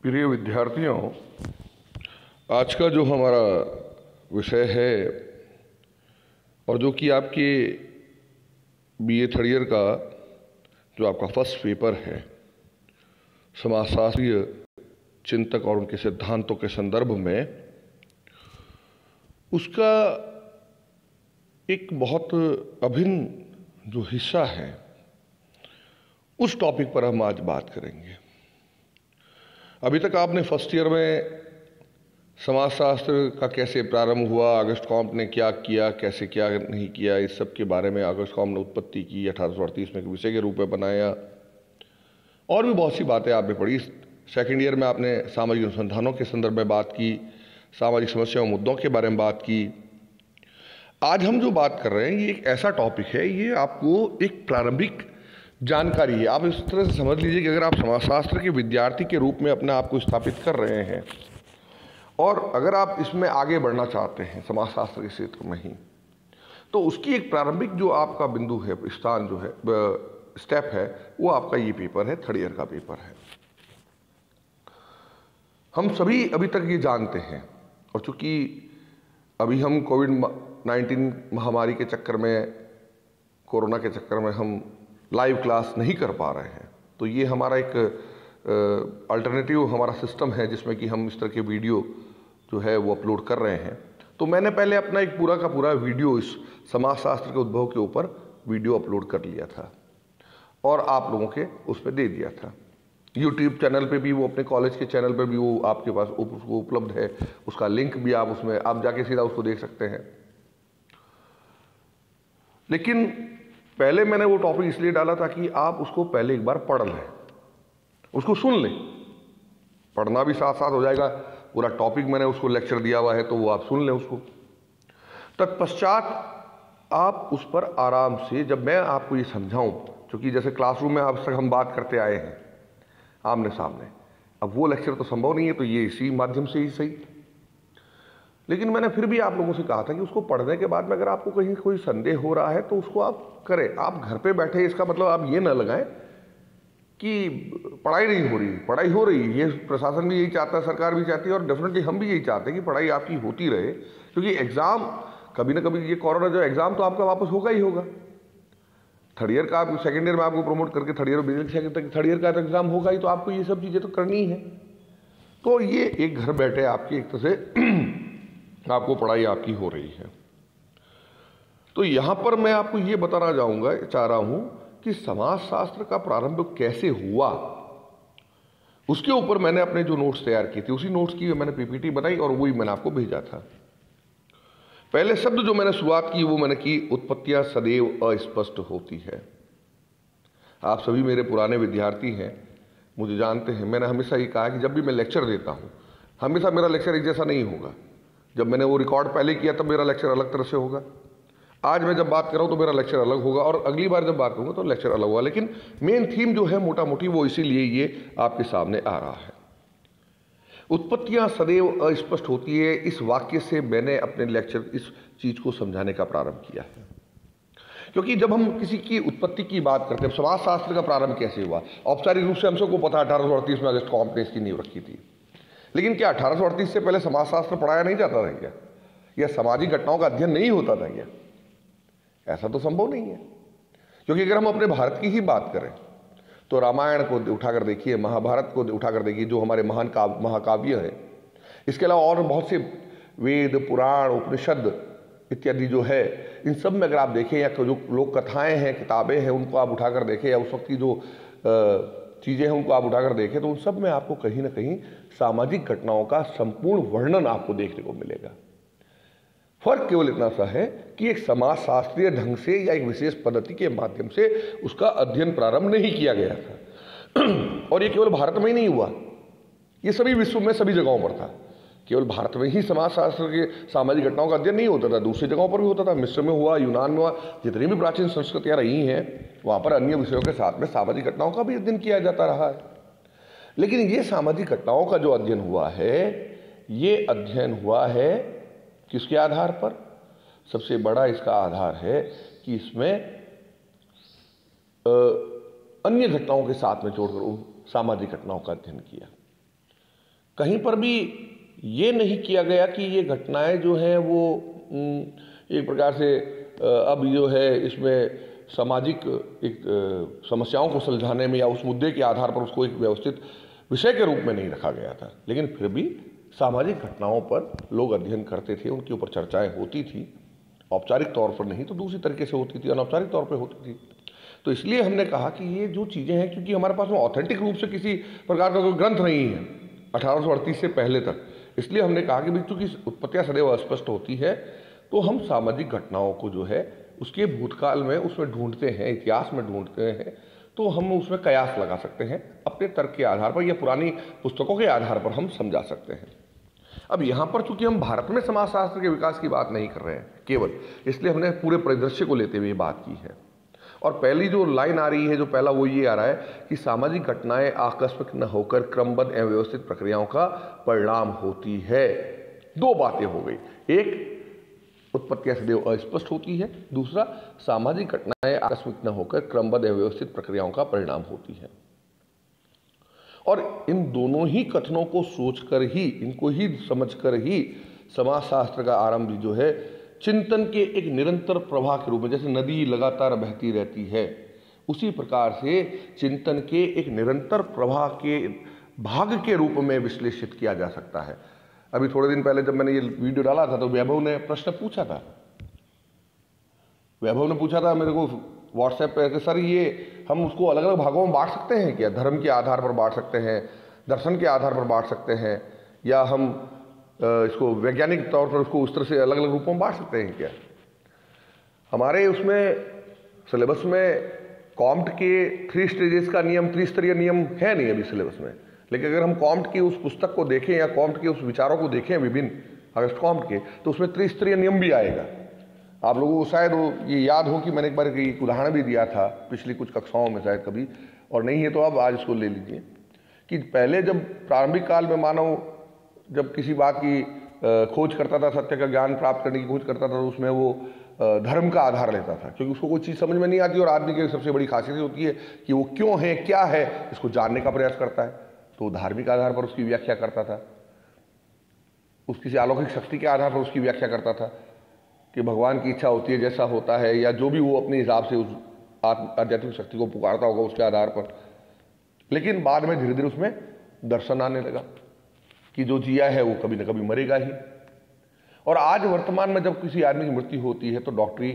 प्रिय विद्यार्थियों, आज का जो हमारा विषय है और जो कि आपके बीए थर्ड ईयर का जो आपका फर्स्ट पेपर है, समाजशास्त्रीय चिंतक और उनके सिद्धांतों के संदर्भ में, उसका एक बहुत अभिन्न जो हिस्सा है, उस टॉपिक पर हम आज बात करेंगे। अभी तक आपने फर्स्ट ईयर में समाजशास्त्र का कैसे प्रारंभ हुआ, अगस्त कॉम्ट ने क्या किया, कैसे क्या नहीं किया, इस सब के बारे में अगस्त कॉम्ट ने उत्पत्ति की, 1838 में विषय के रूप में बनाया, और भी बहुत सी बातें आपने पढ़ी। सेकेंड ईयर में आपने सामाजिक अनुसंधानों के संदर्भ में बात की, सामाजिक समस्याओं मुद्दों के बारे में बात की। आज हम जो बात कर रहे हैं, ये एक ऐसा टॉपिक है, ये आपको एक प्रारंभिक जानकारी है। आप इस तरह से समझ लीजिए कि अगर आप समाजशास्त्र के विद्यार्थी के रूप में अपने आप को स्थापित कर रहे हैं और अगर आप इसमें आगे बढ़ना चाहते हैं समाजशास्त्र के क्षेत्र में ही, तो उसकी एक प्रारंभिक जो आपका बिंदु है, स्थान जो है, स्टेप है, वो आपका ये पेपर है, थर्ड ईयर का पेपर है। हम सभी अभी तक ये जानते हैं, और चूंकि अभी हम कोविड-19 महामारी के चक्कर में, कोरोना के चक्कर में हम लाइव क्लास नहीं कर पा रहे हैं, तो ये हमारा एक अल्टरनेटिव हमारा सिस्टम है जिसमें कि हम इस तरह के वीडियो जो है वो अपलोड कर रहे हैं। तो मैंने पहले अपना एक पूरा का पूरा वीडियो इस समाजशास्त्र के उद्भव के ऊपर वीडियो अपलोड कर लिया था और आप लोगों के उस पर दे दिया था। यूट्यूब चैनल पे भी वो, अपने कॉलेज के चैनल पे भी वो आपके पास उपलब्ध है, उसका लिंक भी आप उसमें आप जाके सीधा उसको देख सकते हैं। लेकिन पहले मैंने वो टॉपिक इसलिए डाला था कि आप उसको पहले एक बार पढ़ लें, उसको सुन लें। पढ़ना भी साथ साथ हो जाएगा, पूरा टॉपिक मैंने उसको लेक्चर दिया हुआ है, तो वो आप सुन लें उसको। तत्पश्चात आप उस पर आराम से, जब मैं आपको ये समझाऊं, क्योंकि जैसे क्लासरूम में अब तक हम बात करते आए हैं आमने सामने, अब वो लेक्चर तो संभव नहीं है, तो ये इसी माध्यम से ही सही। लेकिन मैंने फिर भी आप लोगों से कहा था कि उसको पढ़ने के बाद में अगर आपको कहीं कोई संदेह हो रहा है तो उसको आप करें। आप घर पे बैठे, इसका मतलब आप ये ना लगाएं कि पढ़ाई नहीं हो रही, पढ़ाई हो रही है। ये प्रशासन भी यही चाहता है, सरकार भी चाहती है, और डेफिनेटली हम भी यही चाहते हैं कि पढ़ाई आपकी होती रहे, क्योंकि एग्ज़ाम कभी ना कभी, ये कोरोना जो एग्ज़ाम तो आपका वापस होगा ही होगा। थर्ड ईयर का, आप सेकेंड ईयर में आपको प्रमोट करके थर्ड ईयर का तो एग्ज़ाम होगा ही, तो आपको ये सब चीज़ें तो करनी है। तो ये एक घर बैठे आपकी एक तरह से आपको पढ़ाई आपकी हो रही है। तो यहां पर मैं आपको ये बताना चाह रहा हूं कि समाजशास्त्र का प्रारंभ कैसे हुआ, उसके ऊपर मैंने अपने जो नोट्स तैयार किए थे, उसी नोट्स की मैंने पीपीटी बनाई और वही मैंने आपको भेजा था। पहले शब्द जो मैंने शुरुआत की वो मैंने की, उत्पत्तियां सदैव अस्पष्ट होती है। आप सभी मेरे पुराने विद्यार्थी हैं, मुझे जानते हैं। मैंने हमेशा ये कहा कि जब भी मैं लेक्चर देता हूं, हमेशा मेरा लेक्चर एक जैसा नहीं होगा। जब मैंने वो रिकॉर्ड पहले किया तब मेरा लेक्चर अलग तरह से होगा, आज मैं जब बात कर रहा हूं तो मेरा लेक्चर अलग होगा, और अगली बार जब बात करूंगा तो लेक्चर अलग होगा। लेकिन मेन थीम जो है मोटा मोटी वो इसीलिए ये आपके सामने आ रहा है। उत्पत्तियां सदैव अस्पष्ट होती है, इस वाक्य से मैंने अपने लेक्चर इस चीज को समझाने का प्रारंभ किया है। क्योंकि जब हम किसी की उत्पत्ति की बात करते हैं, समाजशास्त्र का प्रारंभ कैसे हुआ, औपचारिक रूप से हम सबको पता 1838 में अगस्त कॉम्ट ने इसकी नींव रखी थी। लेकिन क्या 1838 से पहले समाजशास्त्र पढ़ाया नहीं जाता था क्या, या सामाजिक घटनाओं का अध्ययन नहीं होता था क्या? ऐसा तो संभव नहीं है। क्योंकि अगर हम अपने भारत की ही बात करें तो रामायण को उठाकर देखिए, महाभारत को उठाकर देखिए, जो हमारे महान महाकाव्य हैं। इसके अलावा और बहुत से वेद, पुराण, उपनिषद इत्यादि जो है, इन सब में अगर आप देखें, या जो लोक कथाएं हैं, किताबें हैं, उनको आप उठाकर देखें, या उस वक्त की जो चीज़ें हैं उनको आप उठाकर देखें, तो उन सब में आपको कहीं ना कहीं सामाजिक घटनाओं का संपूर्ण वर्णन आपको देखने को मिलेगा। फर्क केवल इतना सा है कि एक समाजशास्त्रीय ढंग से या एक विशेष पद्धति के माध्यम से उसका अध्ययन प्रारंभ नहीं किया गया था। और ये केवल भारत में ही नहीं हुआ, ये सभी विश्व में सभी जगहों पर था। केवल भारत में ही समाजशास्त्र के सामाजिक घटनाओं का अध्ययन नहीं होता था, दूसरी जगहों पर भी होता था। मिस्र में हुआ, यूनान में हुआ, जितनी भी प्राचीन संस्कृतियां रही हैं वहां पर अन्य विषयों के साथ में सामाजिक घटनाओं का भी अध्ययन किया जाता रहा है। लेकिन ये सामाजिक घटनाओं का जो अध्ययन हुआ है, ये अध्ययन हुआ है किसके आधार पर? सबसे बड़ा इसका आधार है कि इसमें अन्य घटनाओं के साथ में जोड़कर उन सामाजिक घटनाओं का अध्ययन किया। कहीं पर भी ये नहीं किया गया कि ये घटनाएं जो हैं वो एक प्रकार से अब जो है इसमें सामाजिक एक समस्याओं को सुलझाने में या उस मुद्दे के आधार पर उसको एक व्यवस्थित विषय के रूप में नहीं रखा गया था, लेकिन फिर भी सामाजिक घटनाओं पर लोग अध्ययन करते थे, उनके ऊपर चर्चाएं होती थी, औपचारिक तौर पर नहीं तो दूसरी तरीके से होती थी, अनौपचारिक तौर पर होती थी। तो इसलिए हमने कहा कि ये जो चीज़ें हैं, क्योंकि हमारे पास में ऑथेंटिक रूप से किसी प्रकार का कोई ग्रंथ नहीं है 1838 से पहले तक, इसलिए हमने कहा कि भाई चूंकि उत्पत्तियां सदैव अस्पष्ट होती है तो हम सामाजिक घटनाओं को जो है उसके भूतकाल में उसमें ढूंढते हैं, इतिहास में ढूंढते हैं, तो हम उसमें कयास लगा सकते हैं अपने तर्क के आधार पर या पुरानी पुस्तकों के आधार पर हम समझा सकते हैं। अब यहाँ पर चूंकि हम भारत में समाजशास्त्र के विकास की बात नहीं कर रहे हैं केवल, इसलिए हमने पूरे परिदृश्य को लेते हुए बात की है। और पहली जो लाइन आ रही है, जो पहला वो ये आ रहा है कि सामाजिक घटनाएं आकस्मिक न होकर क्रमबद्ध एवं व्यवस्थित प्रक्रियाओं का परिणाम होती है। दो बातें हो गई, एक उत्पत्तियां सदैव अस्पष्ट होती है, दूसरा सामाजिक घटनाएं आकस्मिक न होकर क्रमबद्ध एवं व्यवस्थित प्रक्रियाओं का परिणाम होती है। और इन दोनों ही कथनों को सोचकर ही, इनको ही समझकर ही समाजशास्त्र का आरंभ जो है चिंतन के एक निरंतर प्रवाह के रूप में, जैसे नदी लगातार बहती रहती है उसी प्रकार से चिंतन के एक निरंतर प्रवाह के भाग के रूप में विश्लेषित किया जा सकता है। अभी थोड़े दिन पहले जब मैंने ये वीडियो डाला था तो वैभव ने प्रश्न पूछा था, मेरे को व्हाट्सएप पे कि सर ये हम उसको अलग अलग भागों में बांट सकते हैं क्या, धर्म के आधार पर बांट सकते हैं, दर्शन के आधार पर बांट सकते हैं, या हम इसको वैज्ञानिक तौर पर उसको उस तरह से अलग अलग रूपों में बांट सकते हैं क्या। हमारे उसमें सिलेबस में कॉम्ट के 3 स्टेजेस का नियम, त्रिस्तरीय नियम है नहीं अभी सिलेबस में, लेकिन अगर हम कॉम्ट की उस पुस्तक को देखें या कॉम्ट के उस विचारों को देखें विभिन्न अगस्त कॉम्ट के, तो उसमें त्रिस्तरीय नियम भी आएगा। आप लोगों को शायद ये याद हो कि मैंने एक बार एक उदाहरण भी दिया था पिछली कुछ कक्षाओं में शायद कभी, और नहीं है तो अब आज इसको ले लीजिए कि पहले जब प्रारंभिक काल में मानव जब किसी बात की खोज करता था, सत्य का ज्ञान प्राप्त करने की खोज करता था, तो उसमें वो धर्म का आधार लेता था, क्योंकि उसको कोई चीज़ समझ में नहीं आती और आदमी की सबसे बड़ी खासियत होती है कि वो क्यों है, क्या है, इसको जानने का प्रयास करता है। तो धार्मिक आधार पर उसकी व्याख्या करता था, उस किसी अलौकिक शक्ति के आधार पर उसकी व्याख्या करता था कि भगवान की इच्छा होती है, जैसा होता है, या जो भी वो अपने हिसाब से उस आध्यात्मिक शक्ति को पुकारता होगा उसके आधार पर। लेकिन बाद में धीरे धीरे उसमें दर्शन आने लगा कि जो जिया है वो कभी न कभी मरेगा ही। और आज वर्तमान में जब किसी आदमी की मृत्यु होती है तो डॉक्टरी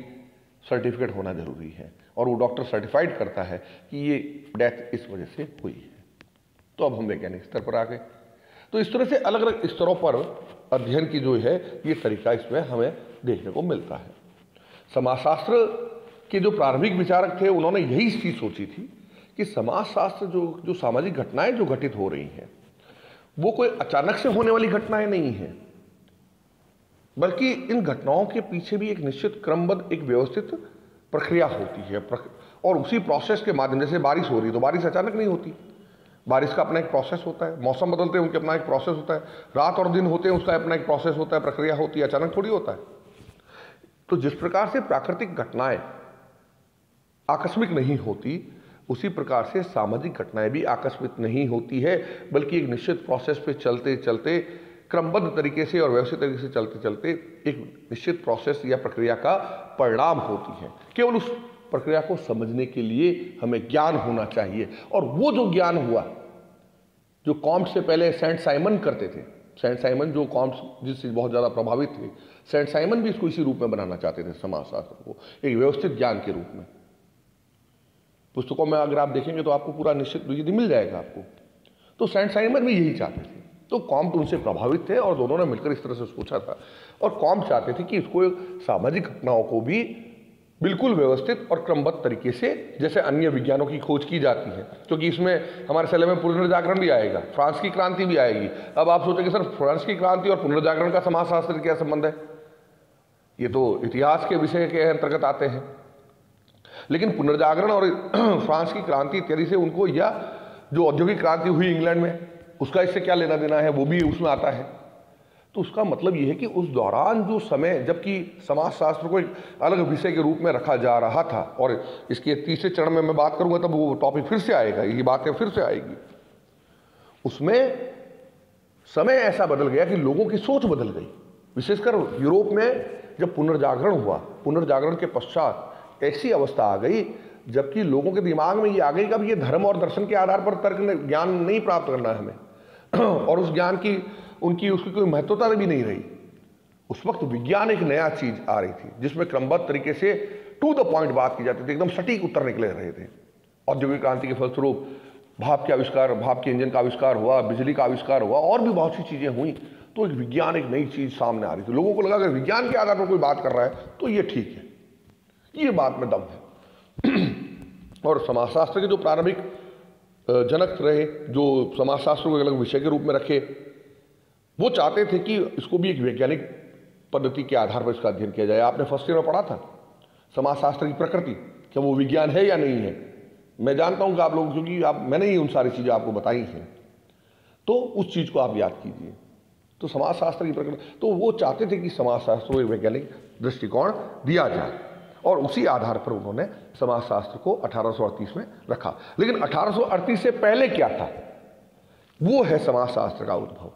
सर्टिफिकेट होना जरूरी है, और वो डॉक्टर सर्टिफाइड करता है कि ये डेथ इस वजह से हुई है। तो अब हम वैज्ञानिक स्तर पर आ गए। तो इस तरह से अलग अलग स्तरों पर अध्ययन की जो है ये तरीका इसमें हमें देखने को मिलता है। समाजशास्त्र के जो प्रारंभिक विचारक थे उन्होंने यही चीज सोची थी कि समाजशास्त्र जो सामाजिक घटनाएं जो घटित हो रही हैं वो कोई अचानक से होने वाली घटनाएं नहीं हैं, बल्कि इन घटनाओं के पीछे भी एक निश्चित क्रमबद्ध एक व्यवस्थित प्रक्रिया होती है। और उसी प्रोसेस के माध्यम, जैसे बारिश हो रही है तो बारिश अचानक नहीं होती, बारिश का अपना एक प्रोसेस होता है, मौसम बदलते हैं उनके अपना एक प्रोसेस होता है, रात और दिन होते हैं उसका अपना एक प्रोसेस होता है, प्रक्रिया होती है, अचानक थोड़ी होता है। तो जिस प्रकार से प्राकृतिक घटनाएं आकस्मिक नहीं होती, उसी प्रकार से सामाजिक घटनाएं भी आकस्मिक नहीं होती है, बल्कि एक निश्चित प्रोसेस पे चलते चलते, क्रमबद्ध तरीके से और व्यवस्थित तरीके से चलते चलते एक निश्चित प्रोसेस या प्रक्रिया का परिणाम होती है। केवल उस प्रक्रिया को समझने के लिए हमें ज्ञान होना चाहिए, और वो जो ज्ञान हुआ जो कॉम्ट से पहले सेंट साइमन करते थे, सेंट साइमन जो कॉम्ट जिससे बहुत ज़्यादा प्रभावित थे, सेंट साइमन भी इसको इसी रूप में बनाना चाहते थे, समाजशास्त्र को एक व्यवस्थित ज्ञान के रूप में। पुस्तकों में अगर आप देखेंगे तो आपको पूरा निश्चित यदि मिल जाएगा आपको। तो सेंट साइमन भी यही चाहते थे, तो कॉम्ट उनसे प्रभावित थे और दोनों ने मिलकर इस तरह से सोचा था। और कॉम्ट चाहते थे कि इसको सामाजिक घटनाओं को भी बिल्कुल व्यवस्थित और क्रमबद्ध तरीके से, जैसे अन्य विज्ञानों की खोज की जाती है, क्योंकि इसमें हमारे सिलेबस में पुनर्जागरण भी आएगा, फ्रांस की क्रांति भी आएगी। अब आप सोचेंगे सर फ्रांस की क्रांति और पुनर्जागरण का समाजशास्त्र क्या संबंध है, ये तो इतिहास के विषय के अंतर्गत आते हैं। लेकिन पुनर्जागरण और फ्रांस की क्रांति इत्यादि से उनको, या जो औद्योगिक क्रांति हुई इंग्लैंड में, उसका इससे क्या लेना देना है, वो भी उसमें आता है। तो उसका मतलब यह है कि उस दौरान जो समय, जबकि समाजशास्त्र को एक अलग विषय के रूप में रखा जा रहा था, और इसके तीसरे चरण में मैं बात करूंगा तब वो टॉपिक फिर से आएगा, ये बातें फिर से आएगी, उसमें समय ऐसा बदल गया कि लोगों की सोच बदल गई। विशेषकर यूरोप में जब पुनर्जागरण हुआ, पुनर्जागरण के पश्चात ऐसी अवस्था आ गई जबकि लोगों के दिमाग में ये आ गई कि अब ये धर्म और दर्शन के आधार पर तर्क ज्ञान नहीं प्राप्त करना है हमें और उस ज्ञान की उसकी कोई महत्वता भी नहीं रही। उस वक्त विज्ञान एक नया चीज आ रही थी जिसमें क्रमबद्ध तरीके से टू द पॉइंट बात की जाती थी, एकदम सटीक उत्तर निकले रहे थे। औद्योगिक क्रांति के फलस्वरूप भाप के आविष्कार, भाप के इंजन का आविष्कार हुआ, बिजली का आविष्कार हुआ और भी बहुत सी चीजें हुई। तो एक विज्ञान, एक नई चीज सामने आ रही थी। लोगों को लगा अगर विज्ञान के आधार पर कोई बात कर रहा है तो ये ठीक है, ये बात में दम है। और समाजशास्त्र के जो प्रारंभिक जनक रहे, जो समाजशास्त्र को अलग विषय के रूप में रखे, वो चाहते थे कि इसको भी एक वैज्ञानिक पद्धति के आधार पर इसका अध्ययन किया जाए। आपने फर्स्ट ईयर में पढ़ा था समाजशास्त्र की प्रकृति, क्या वो विज्ञान है या नहीं है। मैं जानता हूं कि आप लोग, क्योंकि मैंने ही उन सारी चीजें आपको बताई हैं, तो उस चीज को आप याद कीजिए। तो समाजशास्त्र की प्रकृति, तो वो चाहते थे कि समाजशास्त्र को एक वैज्ञानिक दृष्टिकोण दिया जाए और उसी आधार पर उन्होंने समाजशास्त्र को 1838 में रखा। लेकिन 1838 से पहले क्या था, वो है समाजशास्त्र का उद्भव।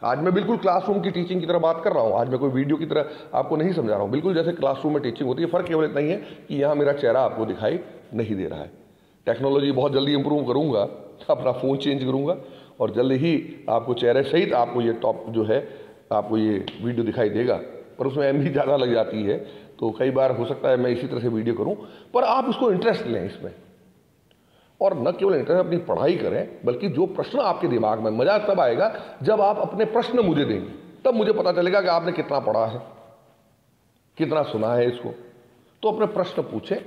आज मैं बिल्कुल क्लासरूम की टीचिंग की तरह बात कर रहा हूं, आज मैं कोई वीडियो की तरह आपको नहीं समझा रहा हूं, बिल्कुल जैसे क्लासरूम में टीचिंग होती है। फर्क केवल इतना ही है कि यहां मेरा चेहरा आपको दिखाई नहीं दे रहा है। टेक्नोलॉजी बहुत जल्दी इंप्रूव करूंगा, अपना फ़ोन चेंज करूंगा और जल्दी ही आपको चेहरे सहित आपको ये टॉप जो है, आपको ये वीडियो दिखाई देगा। पर उसमें MB ज़्यादा लग जाती है, तो कई बार हो सकता है मैं इसी तरह से वीडियो करूं, पर आप इसको इंटरेस्ट लें इसमें, और न केवल इंटरेस्ट अपनी पढ़ाई करें, बल्कि जो प्रश्न आपके दिमाग में, मजा तब आएगा जब आप अपने प्रश्न मुझे देंगे, तब मुझे पता चलेगा कि आपने कितना पढ़ा है, कितना सुना है इसको। तो अपने प्रश्न पूछें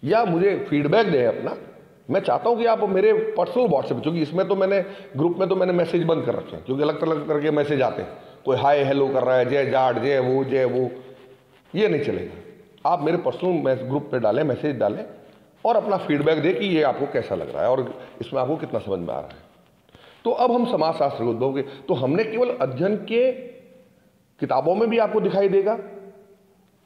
या मुझे फीडबैक दें अपना। मैं चाहता हूं कि आप मेरे पर्सनल व्हाट्सएप, क्योंकि इसमें तो मैंने ग्रुप में तो मैंने मैसेज बंद कर रखे हैं, क्योंकि अलग अलग तरह के मैसेज आते हैं, कोई हाय हेलो कर रहा है, जय जाट, जय वो, ये नहीं चलेगा। आप मेरे पर्सनल ग्रुप पे डालें, मैसेज डालें और अपना फीडबैक दें कि ये आपको कैसा लग रहा है और इसमें आपको कितना समझ में आ रहा है। तो अब हम समाजशास्त्र के उद्भव के, तो हमने केवल अध्ययन के किताबों में भी आपको दिखाई देगा,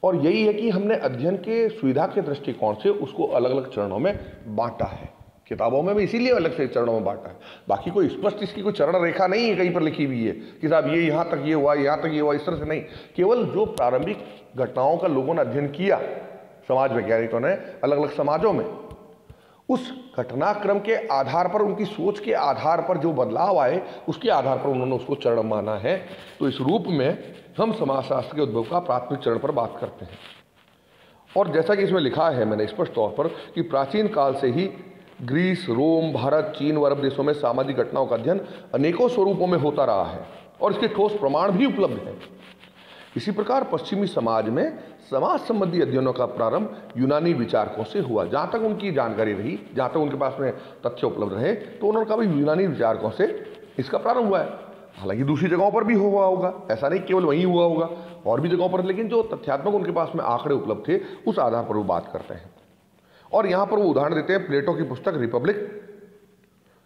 और यही है कि हमने अध्ययन के सुविधा के दृष्टिकोण से उसको अलग अलग चरणों में बांटा है। किताबों में भी इसीलिए अलग से चरणों में बांटा है। बाकी कोई स्पष्ट इसकी कोई चरण रेखा नहीं है कहीं पर लिखी हुई है कि साहब ये यहाँ तक ये हुआ, यहाँ तक ये हुआ, इस तरह से नहीं। केवल जो प्रारंभिक घटनाओं का लोगों ने अध्ययन किया, समाज वैज्ञानिकों ने अलग अलग समाजों में, उस घटनाक्रम के आधार पर, उनकी सोच के आधार पर जो बदलाव आए, उसके आधार पर उन्होंने उसको चरण माना है। तो इस रूप में हम समाजशास्त्र के उद्भव का प्राथमिक चरण पर बात करते हैं। और जैसा कि इसमें लिखा है मैंने स्पष्ट तौर पर कि प्राचीन काल से ही ग्रीस, रोम, भारत, चीन व अरब देशों में सामाजिक घटनाओं का अध्ययन अनेकों स्वरूपों में होता रहा है और इसके ठोस प्रमाण भी उपलब्ध हैं। इसी प्रकार पश्चिमी समाज में समाज संबंधी अध्ययनों का प्रारंभ यूनानी विचारकों से हुआ। जहां तक उनकी जानकारी रही, जहां तक उनके पास में तथ्य उपलब्ध रहे, तो उन्होंने कहा भाई यूनानी विचारकों से इसका प्रारंभ हुआ है। हालांकि दूसरी जगहों पर भी हुआ होगा, ऐसा नहीं केवल वहीं हुआ होगा, और भी जगहों पर, लेकिन जो तथ्यात्मक उनके पास में आंकड़े उपलब्ध थे उस आधार पर वो बात करते हैं। और यहां पर वो उदाहरण देते हैं प्लेटो की पुस्तक रिपब्लिक,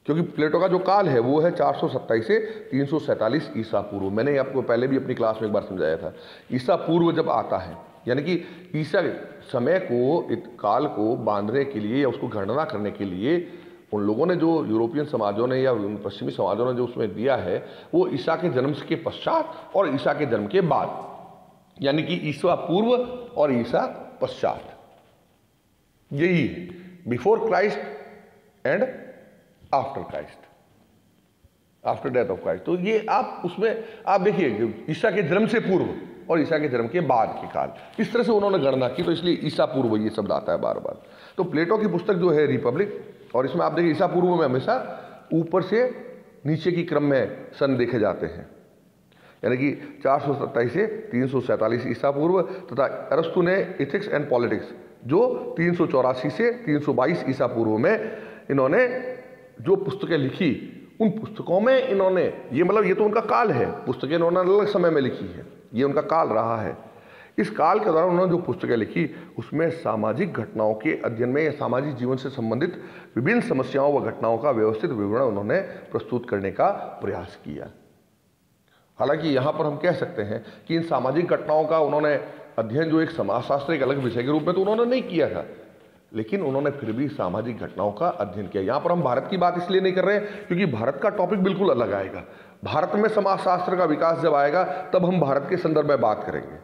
क्योंकि प्लेटो का जो काल है वो है 427 से 347 ईसा पूर्व। मैंने आपको पहले भी अपनी क्लास में एक बार समझाया था। ईसा पूर्व जब आता है, यानी कि ईसा समय को, काल को बांधने के लिए या उसको गणना करने के लिए उन लोगों ने, जो यूरोपियन समाजों ने या पश्चिमी समाजों ने जो उसमें दिया है, वो ईसा के जन्म के पश्चात और ईसा के जन्म के बाद, यानी कि ईसा पूर्व और ईसा पश्चात, यही है, before Christ and after Christ, after death of Christ. तो ये आप उसमें आप देखिए ईसा के जन्म से पूर्व और ईसा के जन्म के बाद के काल, इस तरह से उन्होंने गणना की, तो इसलिए ईसा पूर्व ये शब्द आता है बार बार। तो प्लेटो की पुस्तक जो है रिपब्लिक, और इसमें आप देखिए ईसा पूर्व में हमेशा ऊपर से नीचे की क्रम में सन देखे जाते हैं, यानी कि 427 से 347 ईसा पूर्व, तथा अरस्तु ने एथिक्स एंड पॉलिटिक्स जो 384 से 322 ईसा पूर्व में इन्होंने जो पुस्तकें लिखी, उन पुस्तकों में इन्होंने ये, मतलब ये तो उनका काल है, पुस्तकें इन्होंने अलग समय में लिखी है, ये उनका काल रहा है। इस काल के दौरान उन्होंने जो पुस्तकें लिखी उसमें सामाजिक घटनाओं के अध्ययन में या सामाजिक जीवन से संबंधित विभिन्न समस्याओं व घटनाओं का व्यवस्थित विवरण उन्होंने प्रस्तुत करने का प्रयास किया। हालांकि यहाँ पर हम कह सकते हैं कि इन सामाजिक घटनाओं का उन्होंने अध्ययन जो एक समाजशास्त्र, एक अलग विषय के रूप में तो उन्होंने नहीं किया था, लेकिन उन्होंने फिर भी सामाजिक घटनाओं का अध्ययन किया। यहाँ पर हम भारत की बात इसलिए नहीं कर रहे हैं क्योंकि भारत का टॉपिक बिल्कुल अलग आएगा। भारत में समाजशास्त्र का विकास जब आएगा तब हम भारत के संदर्भ में बात करेंगे।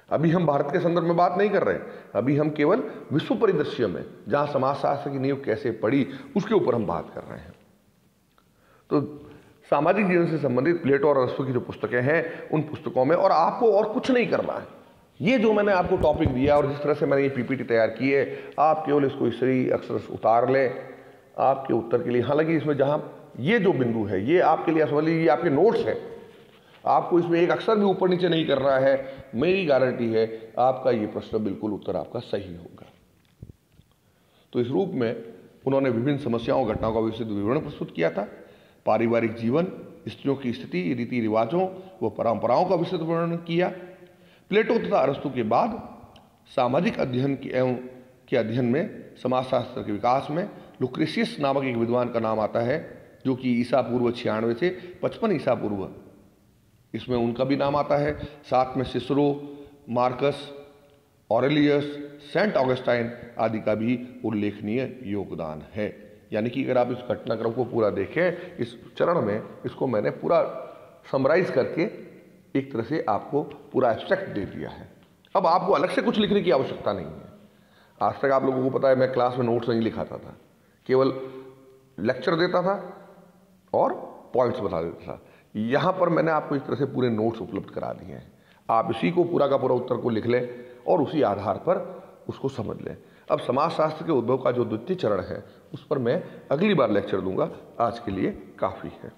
अभी हम भारत के संदर्भ में बात नहीं कर रहे हैं, अभी हम केवल विश्व परिदृश्य में जहाँ समाजशास्त्र की नींव कैसे पड़ी उसके ऊपर हम बात कर रहे हैं। तो सामाजिक जीवन से संबंधित प्लेटो और अरस्तु की जो पुस्तकें हैं उन पुस्तकों में, और आपको और कुछ नहीं करना है। ये जो मैंने आपको टॉपिक दिया और जिस तरह से मैंने ये पीपीटी तैयार की है, आप केवल इसको सही अक्षर उतार लें आपके उत्तर के लिए। हालांकि इसमें जहाँ ये जो बिंदु है ये आपके लिए समझ लीजिए ये आपके नोट्स है, आपको इसमें एक अक्षर भी ऊपर नीचे नहीं करना है। मेरी गारंटी है आपका ये प्रश्न बिल्कुल उत्तर आपका सही होगा। तो इस रूप में उन्होंने विभिन्न समस्याओं घटनाओं का विस्तृत विवरण प्रस्तुत किया था। पारिवारिक जीवन, स्त्रियों की स्थिति, रीति रिवाजों व परंपराओं का विस्तृत वर्णन किया। प्लेटो तथा अरस्तु के बाद सामाजिक अध्ययन के अध्ययन में समाजशास्त्र के विकास में लुक्रेशियस नामक एक विद्वान का नाम आता है, जो कि ईसा पूर्व 96 से 55 ईसा पूर्व इसमें उनका भी नाम आता है। साथ में Cicero, Marcus Aurelius, Saint Augustine आदि का भी उल्लेखनीय योगदान है। यानी कि अगर आप इस घटनाक्रम को पूरा देखें, इस चरण में इसको मैंने पूरा समराइज करके एक तरह से आपको पूरा एब्स्ट्रैक्ट दे दिया है। अब आपको अलग से कुछ लिखने की आवश्यकता नहीं है। आज तक आप लोगों को पता है मैं क्लास में नोट्स नहीं लिखाता था, केवल लेक्चर देता था और पॉइंट्स बता देता था। यहाँ पर मैंने आपको इस तरह से पूरे नोट्स उपलब्ध करा दिए हैं। आप इसी को पूरा का पूरा उत्तर को लिख लें और उसी आधार पर उसको समझ लें। अब समाजशास्त्र के उद्भव का जो द्वितीय चरण है उस पर मैं अगली बार लेक्चर दूंगा। आज के लिए काफ़ी है।